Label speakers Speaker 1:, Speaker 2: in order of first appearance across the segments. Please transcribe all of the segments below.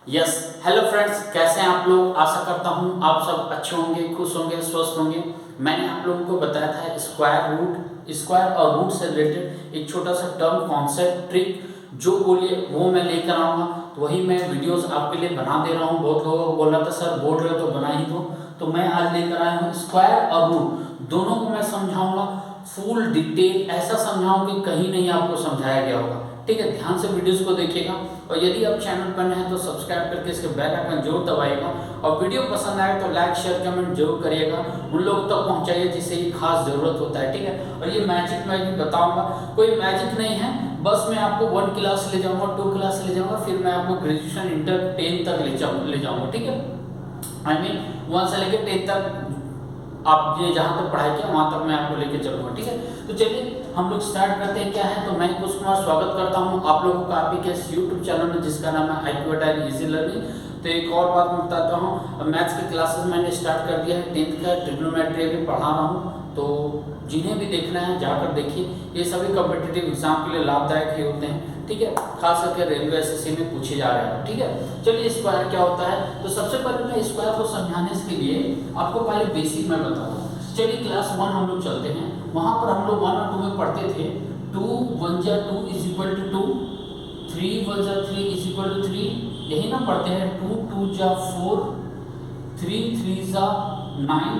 Speaker 1: Yes hello friends, कैसे हैं आप लोग। आशा करता हूं आप सब अच्छे होंगे, खुश होंगे, स्वस्थ होंगे। मैंने आप लोगों को बताया था स्क्वायर और रूट से रिलेटेड एक छोटा सा टर्म कॉन्सेप्ट ट्रिक जो बोलिए वो मैं लेकर आऊँगा। तो वही मैं वीडियोस आपके लिए बना दे रहा हूँ। बहुत लोगों को बोला था सर बोल रहे हो तो बना ही दो, तो मैं आज लेकर आया हूँ स्क्वायर और रूट दोनों को मैं समझाऊंगा। फुल डिटेल ऐसा समझाऊंगा कि कहीं नहीं आपको समझाया गया होगा। ठीक है, ध्यान से वीडियोस को देखिएगा और यदि आप चैनल पर नए हैं तो सब्सक्राइब करके इसके बेल आइकन जरूर दबाइएगा और वीडियो पसंद आए तो लाइक शेयर कमेंट जरूर करिएगा। उन लोगों तक पहुंचाइए जिसे ये खास जरूरत होता है। ठीक है, और ये मैजिक मैं भी बताऊंगा, कोई मैजिक नहीं है, बस मैं आपको 1 क्लास ले जाऊंगा, 2 क्लास ले जाऊंगा, फिर मैं आपको ग्रेजुएशन इंटर 10 तक ले जाऊंगा। ठीक है, आई मीन 1 से लेकर 10 तक आप ये जहाँ तक पढ़ाई किया वहाँ तक मैं आपको लेके चलूँगा। ठीक है, तो चलिए हम लोग स्टार्ट करते हैं। क्या है तो मैं कुश कुमार स्वागत करता हूँ आप लोगों का आपके इस यूट्यूब चैनल में जिसका नाम है IQ Atari इजी लर्निंग। तो एक और बात मैं बताता हूँ, मैथ्स के क्लासेस मैंने स्टार्ट कर दिया है। 10th का ट्रिग्नोमेट्री भी पढ़ा रहा हूँ, तो जिन्हें भी देखना है जाकर देखिए। ये सभी कॉम्पिटिटिव एग्जाम के लिए लाभदायक ही होते हैं। ठीक है, खास करके रेलवे SSC में पूछे जा रहे हैं। ठीक है, चलिए स्क्वायर क्या होता है। तो सबसे पहले मैं स्क्वायर को समझाने के लिए आपको पहले बेसिक मैं बताता हूँ। चलिए क्लास 1 हम लोग चलते हैं, वहाँ पर हम लोग 1 और 2 में पढ़ते थे 2 1 जा 2 इज इक्वल टू 2, 3 1 जा 3 इज इक्वल टू 3। यही ना पढ़ते हैं 2 2 जा 4, 3 3 जा 9।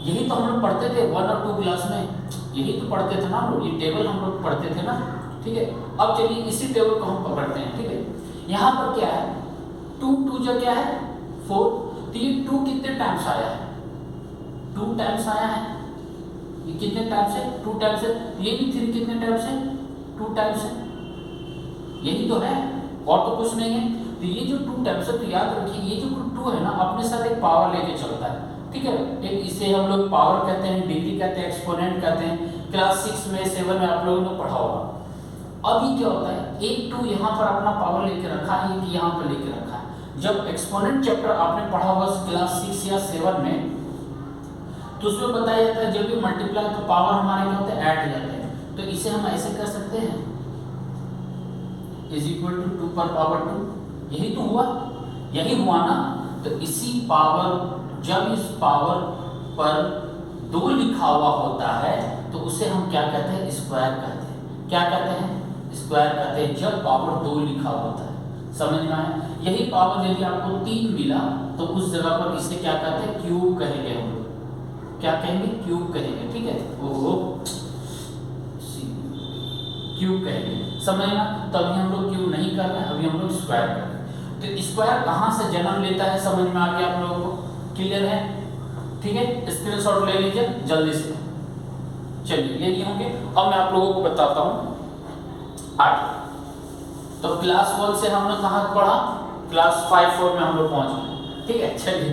Speaker 1: यही तो हम लोग पढ़ते थे 1 और 2 क्लास में, यही तो पढ़ते थे ना लोग, ये टेबल हम लोग पढ़ते थे ना। ठीक है, अब चलिए इसी टेबल को हम पकड़ते हैं। ठीक है, यहाँ पर क्या है 2 2 जा क्या है 4, तो ये 2 कितने टाइम्स आया है 2 टाइम्स आया है। ये कितने टाइम्स है 2 टाइम्स है। ये भी 3 कितने टाइम्स है 2 टाइम्स है। यही तो है और तो कुछ नहीं है। तो ये जो 2 टाइम्स है, तो याद रखिए ये जो 2 है ना अपने साथ एक पावर लेके चलता है। ठीक है, एक इसे हम लोग पावर कहते हैं, डिग्री कहते हैं, एक्सपोनेंट कहते हैं। क्लास 6 में 7 में आप लोगों ने पढ़ा होगा। अभी क्या होता है एक 2 यहाँ पर अपना पावर लेके रखा है, एक यहाँ पर लेके रखा है। जब एक्सपोनेंट चैप्टर आपने पढ़ा होगा क्लास 6 या 7 में, तो उसमें बताया जाता है जब भी मल्टीप्लाई तो पावर हमारे क्या होते हैं ऐड हो जाते हैं। तो इसे हम ऐसे कर सकते हैं इज इक्वल टू 2 पर पावर 2। यही तो हुआ, यही हुआ ना। तो इसी पावर, जब इस पावर पर 2 लिखा हुआ होता है तो उसे हम क्या कहते हैं स्क्वायर कहते हैं। क्या कहते हैं स्क्वायर कहते हैं जब पावर 2 लिखा हुआ होता है। समझ में आया। यही पावर यदि आपको 3 मिला तो उस जगह पर इसे क्या कहते हैं क्यूब कहेंगे हम लोग। क्या कहेंगे क्यूब कहेंगे। ठीक है, ओहो क्यूब कहेंगे, समझना। तो अभी हम लोग क्यूब नहीं कर रहे हैं, अभी हम लोग स्क्वायर कर रहे हैं। तो स्क्वायर कहाँ से जन्म लेता है समझ में आ गया आप लोगों को, क्लियर है। ठीक है, स्क्रीनशॉट ले लीजिए जल्दी से। चलिए ये नहीं होंगे, अब मैं आप लोगों को बताता हूँ आगे। तो क्लास 1 से हम लोग कहाँ पढ़ा, क्लास 5 4 में हम लोग पहुँच गए। ठीक है, चलिए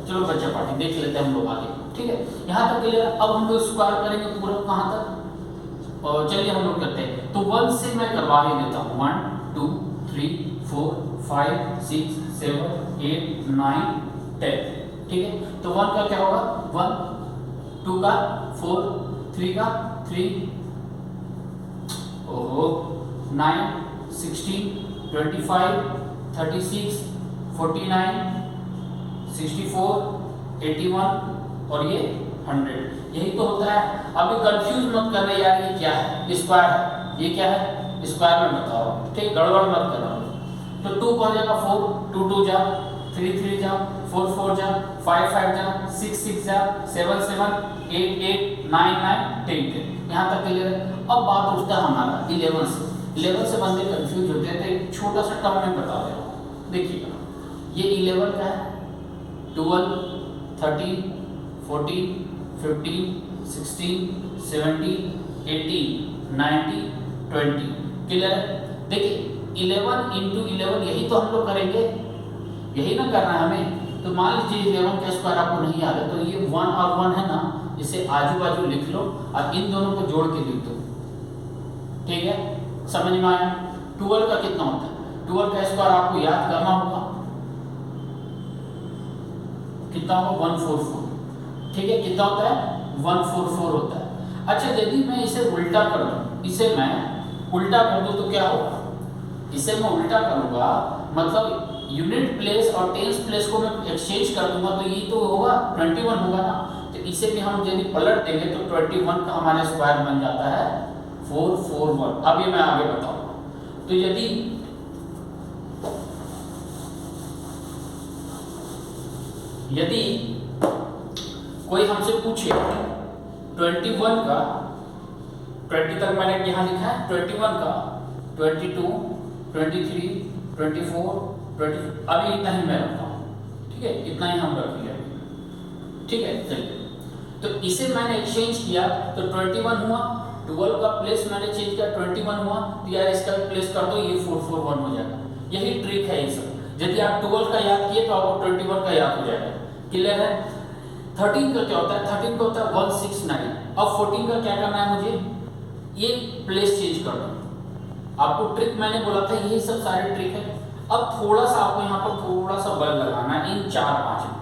Speaker 1: चलो बच्चा पार्टी देख लेते हैं हम लोग आगे। ठीक है, यहाँ तक क्लियर। अब हम लोग स्क्वायर करेंगे पूरा कहाँ तक, और चलिए हम लोग करते हैं। तो 1 से मैं करवा ही देता हूँ 1 2 3 4 5 6 7 8 9 10। ठीक है, तो 1 का क्या होगा 1, 2 का 4, 3 का 3, ओहो 9 16 25 36 49 64 81 और ये 100। यही तो होता है। अभी कंफ्यूज मत करना यार ये क्या है स्क्वायर है, ये क्या है स्क्वायर में बताओ। ठीक, गड़बड़ मत करना। तो 2 को हो जाएगा 4, 2 2 जा 3 3 जा 4 4 जा 5 5 जा 6 6 जा 7 7 8 8 9 9 10 10। यहाँ तक क्लियर है। अब बात उठता है हमारा 11 से। 11 से बंदे कंफ्यूज होते हैं, तो एक छोटा सा टर्म में बता रहा हूँ। देखिएगा ये 11 का है 12 13 14 15 16 17 18 19 20। क्लियर है। देखिए 11 इंटू 11 यही तो हम लोग करेंगे, यही ना करना है हमें। तो मान लीजिए 11 का स्क्वायर आपको नहीं आ रहा, तो ये 1 और 1 है ना, इसे आजू बाजू लिख लो और इन दोनों को जोड़ के लिख दो। ठीक है, समझ में आया। 12 का कितना होता है 12 का स्क्वायर आपको याद करना होगा, कितना होगा 144। ठीक है, कितना होता है 144 होता है। अच्छा यदि मैं इसे उल्टा कर दूं, इसे मैं उल्टा कर दूं तो क्या होगा, इसे मैं उल्टा करूंगा मतलब यूनिट प्लेस और टेंस प्लेस को मैं एक्सचेंज कर दूंगा तो ये तो होगा 21 होगा ना, तो इसे भी हम यदि पलट देंगे तो 21 का हमारा स्क्वायर बन जाता है 441। अब ये मैं आगे बताऊंगा। तो यदि कोई हमसे पूछे 21 का 20 तक मैंने यहाँ लिखा है, 21 का 22, 23, 24, 20, अभी इतना ही मैं रखता हूँ, ठीक है, इतना ही हम रख लिया, ठीक है। चलिए, तो इसे मैंने एक्सचेंज किया तो 21 हुआ, 12 का प्लेस मैंने चेंज किया 21 हुआ, तो यार इसका प्लेस कर दो, ये 441 हो जाएगा। यही ट्रिक है ये सब। यदि आप 12 का याद किए तो आपको 21 का याद हो जाएगा। क्लियर है? 13 का क्या होता है? 13 का होता है 169। अब 14 का क्या करना है मुझे? ये प्लेस चेंज कर दो। आपको ट्रिक मैंने बोला था, यही सब सारे ट्रिक है। अब थोड़ा सा आपको यहाँ पर थोड़ा सा बल लगाना है इन 4-5 में।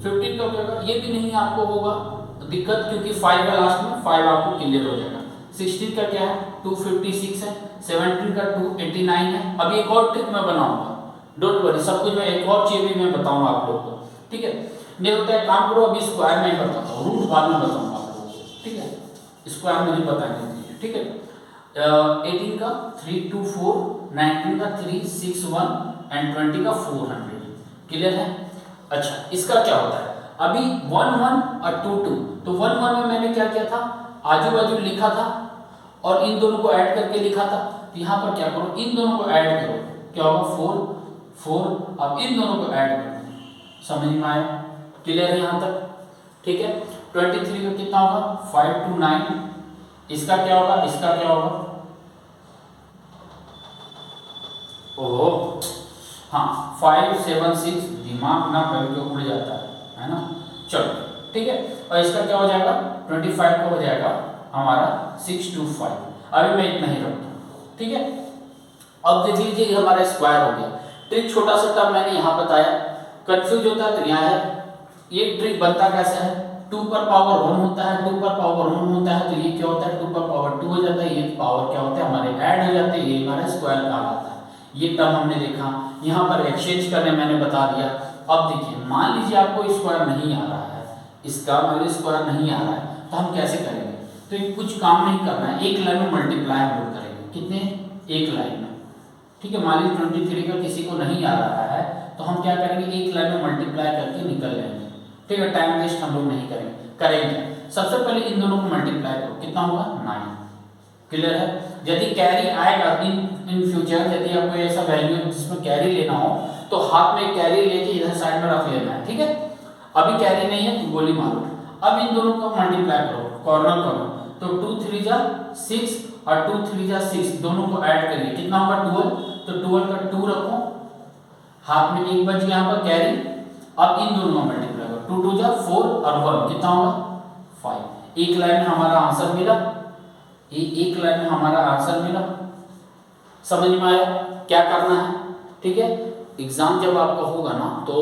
Speaker 1: 15 का क्या होगा? ये भी नहीं आपको होगा दिक्कत, क्योंकि 5 है लास्ट में, 5 आपको क्लियर हो जाएगा। 16 का क्या है? 256 है। 17 का 289 है। अब एक और ट्रिक मैं बनाऊंगा, डोंट वरी, सब कुछ मैं एक और चीज भी मैं बताऊंगा आप लोग को, ठीक है। नहीं होता है काम करो, अभी स्क्वायर में बताता हूँ, रूट बाद में बताऊंगा आप लोगों को, ठीक है। स्क्वायर मुझे बताने दीजिए, ठीक है। 18 का 324, 19 का 361 एंड 20 का 400। क्लियर है? अच्छा, इसका क्या होता है? अभी 11 और 22, तो 11 में मैंने क्या किया था? आजू बाजू लिखा था और इन दोनों को ऐड करके लिखा था। तो यहाँ पर क्या करो, इन दोनों को ऐड करो, क्या होगा? 4 4। अब इन दोनों को ऐड करो, समझ में आया? क्लियर है यहाँ तक? ठीक है। 23 का कितना होगा? 529। इसका क्या होगा? इसका क्या होगा? ओहो, हाँ, 576। दिमाग ना कभी तो उड़ जाता है ना। चलो, ठीक है। और इसका क्या हो जाएगा? 25 का हो जाएगा हमारा 625। अभी मैं इतना ही रखता हूँ, ठीक है। अब देख लीजिए, हमारा स्क्वायर हो गया। ट्रिक छोटा सा टर्म मैंने यहाँ बताया, कंफ्यूज होता है तो यहाँ है। ये ट्रिक बनता कैसे है? 2 पर पावर 1 होता है, 2 पर पावर 1 होता है, तो ये क्या होता है? 2 पर पावर 2 हो जाता है। ये पावर क्या होता है? हमारे ऐड हो जाते हैं, ये हमारा स्क्वायर कहलाता है। ये टर्म हमने देखा, यहाँ पर एक्सचेंज करने मैंने बता दिया। अब देखिए, मान लीजिए आपको स्क्वायर नहीं आ रहा है, इसका मतलब स्क्वायर नहीं आ रहा है, तो हम कैसे करेंगे? तो ये कुछ काम नहीं करना है, एक लाइन में मल्टीप्लाई हम लोग करेंगे। कितने? एक लाइन में, ठीक है। मान लीजिए 23 का किसी को नहीं आ रहा है, तो हम क्या करेंगे? एक लाइन में मल्टीप्लाई करके निकल लेंगे, ठीक है। टाइम वेस्ट हम लोग नहीं करेंगे। सबसे पहले इन दोनों को मल्टीप्लाई करो, कितना होगा? 9। क्लियर है? यदि कैरी आएगा इन फ्यूचर, यदि आपको ऐसा वैल्यू जिसमें कैरी लेना हो, तो हाथ में कैरी लेके इधर साइड में रख लेना है, ठीक है। अभी कैरी नहीं है तो गोली मारो। अब इन दोनों को मल्टीप्लाई करो, कॉर्नर करो, तो 2 3 जा 6 और 2 3 जा 6, दोनों को ऐड करिए, कितना होगा? 12। तो 12 का 2 रखो, हाथ में एक बच यहाँ पर कैरी। अब इन दोनों को मल्टीप्लाई करो, 2 2 जा 4 और 1, कितना होगा? 5। एक लाइन में हमारा आंसर मिला, एक लाइन में हमारा आंसर मिला। समझ में आया क्या करना है? ठीक है। एग्जाम जब आपका होगा ना, तो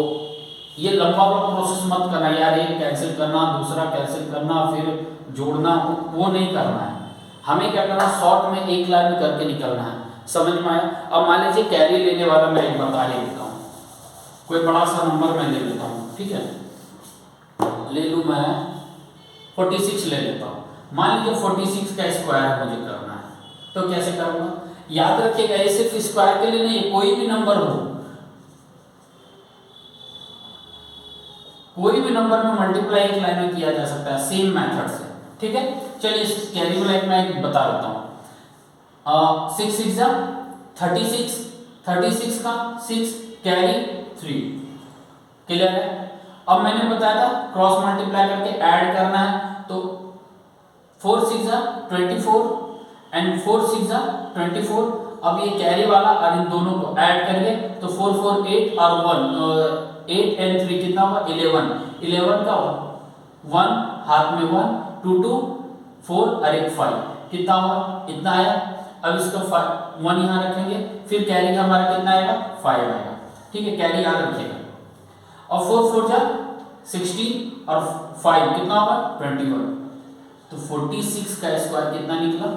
Speaker 1: ये लंबा प्रोसेस मत करना यार, एक कैंसिल करना, दूसरा कैंसिल करना, फिर जोड़ना, वो नहीं करना है। हमें क्या करना? शॉर्ट में एक लाइन में करके निकलना है। समझ में आया? अब मान लीजिए कैरी लेने वाला मैं एक बता ही देता हूँ, कोई बड़ा सा नंबर मैं ले लेता हूँ, ठीक है। ले लूँ मैं 46 ले लेता हूँ। मान लीजिए 46 का स्क्वायर मुझे करना है, तो कैसे करूँगा? याद रखिएगा, ये सिर्फ स्क्वायर के लिए नहीं, कोई भी नंबर हो, कोई भी नंबर में मल्टीप्लाई एक लाइन में किया जा सकता है सेम मेथड से, ठीक है। चलिए इस कैरी को लाइन में बता देता हूँ। 6 6 जा 36, 36 का 6 कैरी 3। क्लियर है? अब मैंने बताया था क्रॉस मल्टीप्लाई करके ऐड करना है, तो 4 6 जा 24 एंड 4 6 जा 24। अब ये कैरी वाला और इन दोनों को ऐड करिए, तो 4 4 8 और 8 एंड 3 कितना होगा? 11 का 1 हाथ में 1, 2 2 4 और एक 5, कितना होगा? इतना आया। अब इसका 1 यहाँ रखेंगे, फिर कैरी हमारा कितना आएगा? 5 आएगा, ठीक है। कैरी याद रखिएगा। और 4 4 जा 16 और 5 कितना होगा? 21। तो 46 का स्क्वायर कितना निकला?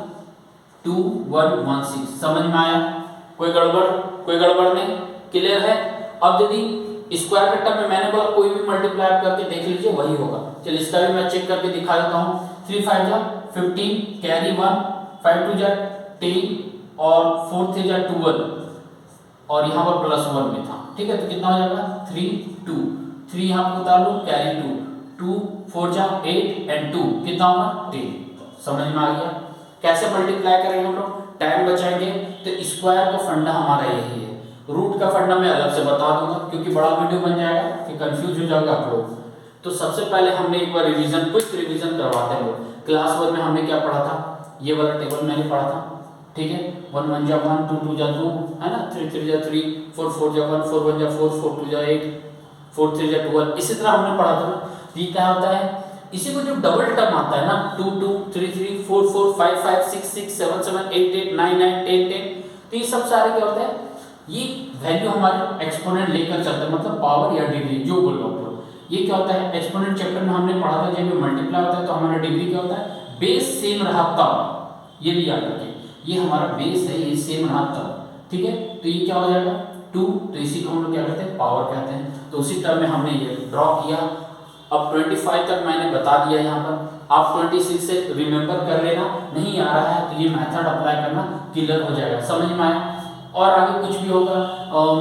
Speaker 1: 2116। समझ में आया? कोई गड़बड़ नहीं? क्लियर है। अब यदि स्क्वायर के टर्म में मैंने बोला कोई भी मल्टीप्लाई करके देख लीजिए वही होगा। चलिए इसका भी मैं चेक करके दिखा देता हूँ। 3 5 जा 15, कैरी 1, 5 2 जा 10 और 4 3 जा 12 और यहाँ पर +1 भी था, ठीक है। तो कितना हो जाएगा 3 2, 3 यहाँ पर उतार लो, कैरी 2, 2 4 जा 8 एंड 2 कितना होगा 10। समझ में आ गया कैसे मल्टीप्लाई करेंगे हम लोग, टाइम बचाएंगे। तो स्क्वायर का फंडा हमारा यही है। रूट का फंडा मैं अलग से बता दूंगा क्योंकि बड़ा वीडियो बन जाएगा कि कंफ्यूज हो जाएगा आप लोग। तो सबसे पहले हमने एक बार रिवीजन, क्विक रिवीजन करवाते हैं लोग। क्लास 1 में हमने क्या पढ़ा था, ये वाला टेबल मैंने पढ़ा था, ठीक है। 1 1 जा 1, 2 2 जा 2, है ना, 3 3 जा 3, 4 4 जा 1, 4 1 जा 4, 4 2 जा 8, 4 3 जा 12। इसी तरह हमने पढ़ा था। ये क्या होता है, इसी को जो डबल टर्म आता है ना 2 2 3 3 4 4 5 5 6 6 7 7 8 8 9 9 10 10, तो ये सब सारे क्या होता है, ये वैल्यू हमारे एक्सपोनेंट लेकर चलता है, मतलब पावर या डिग्री जो बोल लो। ये क्या होता है, एक्सपोनेंट चैप्टर में हमने पढ़ा था जब मल्टीप्लाई होता है तो हमारा डिग्री क्या होता है, बेस सेम रहा तब। ये भी याद रखिए, ये हमारा बेस है, ये सेम रहा तब, ठीक है। तो ये क्या हो जाएगा 2, तो इसी को हम लोग क्या कहते हैं, पावर कहते हैं। तो उसी टर्म में हमने ये ड्रॉ किया। अब 25 तक मैंने बता दिया यहाँ पर, आप 26 से रिमेंबर कर लेना। नहीं आ रहा है तो ये मेथड अप्लाई करना, क्लियर हो जाएगा, समझ में आया। और आगे कुछ भी होगा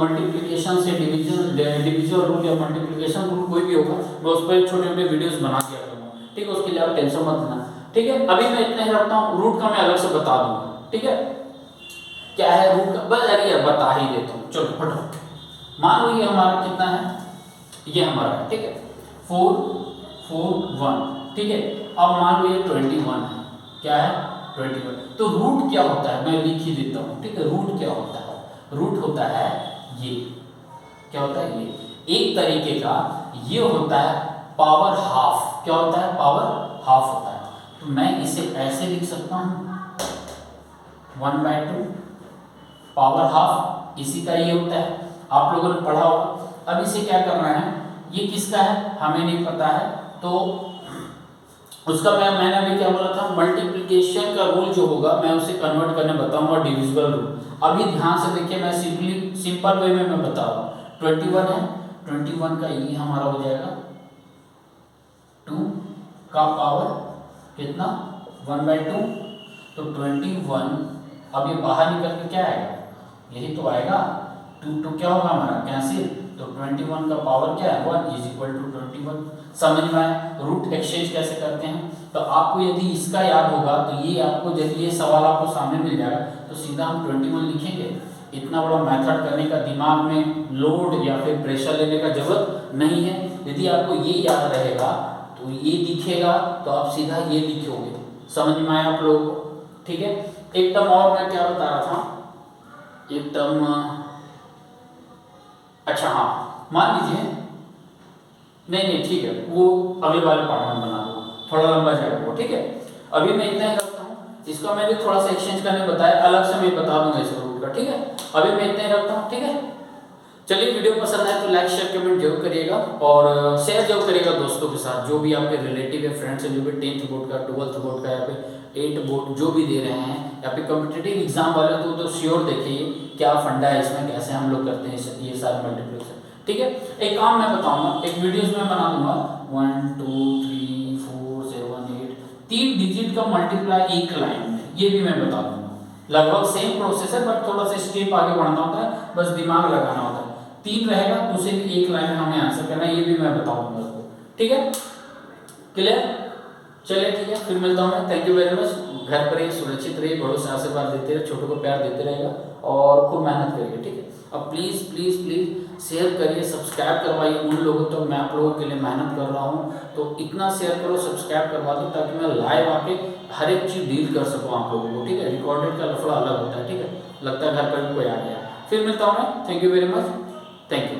Speaker 1: मल्टीप्लिकेशन से डिवीजन रूल या मल्टीप्लिकेशन रूल कोई भी होगा, मैं उस पर छोटे छोटे वीडियोस बना दिया करूँगा, ठीक है। उसके लिए आप टेंशन मत लेना, ठीक है। अभी मैं इतना ही रखता हूँ, रूट का मैं अलग से बता दूंगा, ठीक है। क्या है रूट का, बस अरे बता ही देता हूँ, चलो फटाफट। मान लो ये हमारा कितना है, ये हमारा है, ठीक है, 4 4 1, ठीक है। अब मान लो ये 21 है, क्या है 21। तो रूट क्या होता है, मैं लिख ही देता हूँ, ठीक है। रूट क्या होता है, रूट होता है ये, क्या होता है ये, एक तरीके का ये होता है पावर हाफ। क्या होता है, पावर हाफ होता है। तो मैं इसे ऐसे लिख सकता हूँ 1/2 पावर हाफ, इसी का ये होता है, आप लोगों ने पढ़ा होगा। अब इसे क्या करना है, ये किसका है हमें नहीं पता है, तो उसका मैंने अभी क्या बोला था, मल्टीप्लिकेशन का रूल जो होगा मैं उसे कन्वर्ट करने बताऊंगा डिविजिबल रूल। अभी ध्यान से देखिए, मैं सिंपल वे में मैं बता रहा हूँ। 21 है, 21 का ये हमारा हो जाएगा 2 का पावर कितना 1/2, तो 21। अब ये बाहर निकल के क्या आएगा, यही तो आएगा 2 क्या होगा हमारा कैंसिल, तो 21 का पावर क्या है 1 = 21। समझ में आया। रूट एक्सचेंज कैसे करते हैं, तो आपको यदि इसका याद होगा तो ये आपको जब ये सवाल आपको सामने मिल जाएगा तो सीधा हम 21 लिखेंगे। इतना बड़ा मेथड करने का दिमाग में लोड या फिर प्रेशर लेने का जरूरत नहीं है। यदि आपको ये याद रहेगा तो ये दिखेगा तो आप सीधा ये लिखोगे। समझ में आया आप लोगों को, ठीक है। एक टर्म और मैं क्या बता रहा था, एक टर्म, अच्छा हाँ, मान लीजिए, नहीं ठीक है, वो अगले वाले पार्ट में बना दूंगा, थोड़ा लंबा जाएगा वो, ठीक है। अभी मैं इतना ही रखता हूँ, इसका मैंने थोड़ा सा एक्सचेंज करने बताया, अलग से मैं बता दूंगा इसका रूट का, ठीक है। अभी मैं इतना ही रखता हूँ, ठीक है। चलिए वीडियो पसंद आए तो लाइक शेयर कमेंट जरूर करिएगा और शेयर जरूर करिएगा दोस्तों के साथ, जो भी आपके रिलेटिव है, फ्रेंड्स है, जो भी 10th बोर्ड का, 12th बोर्ड का या फिर 8th बोर्ड जो भी दे रहे हैं या फिर कॉम्पिटिटिव एग्जाम वाले, तो श्योर देखिए क्या फंडा है इसमें, कैसे हम लोग करते हैं ये सारे मल्टीप्लिकेशन, ठीक है। एक काम मैं बताऊंगा, एक वीडियोस में बना दूंगा 1 2 3 4 7 8 3 डिजिट का मल्टीप्लाई एक लाइन में, ये भी मैं बता दूंगा। लगभग सेम प्रोसेस है बट थोड़ा सा स्टेप आगे बढ़ना होता है, बस दिमाग लगाना होता है। 3 रहेगा तो उसे भी एक लाइन में हमें आंसर करना है, ये भी मैं बताऊंगा उसको, ठीक है। क्लियर, चलिए ठीक है, फिर मिलता हूँ मैं। Thank you very much. घर पर ही सुरक्षित रहिए, बड़ों से आशीर्वाद देते रहे, छोटों को प्यार देते रहेगा और खूब मेहनत करिए, ठीक है। अब प्लीज़ प्लीज़ प्लीज़ शेयर करिए, सब्सक्राइब करवाइए उन लोगों तो मैं आप लोगों के लिए मेहनत कर रहा हूँ, तो इतना शेयर करो, सब्सक्राइब करवा दो ताकि मैं लाइव आके हर एक चीज़ डील कर सकूँ आप लोगों को, ठीक है। रिकॉर्डेड का लफड़ा अलग होता है, ठीक है, लगता है घर पर भी कोई आ गया। फिर मिलता हूँ मैं, thank you very much, thank you.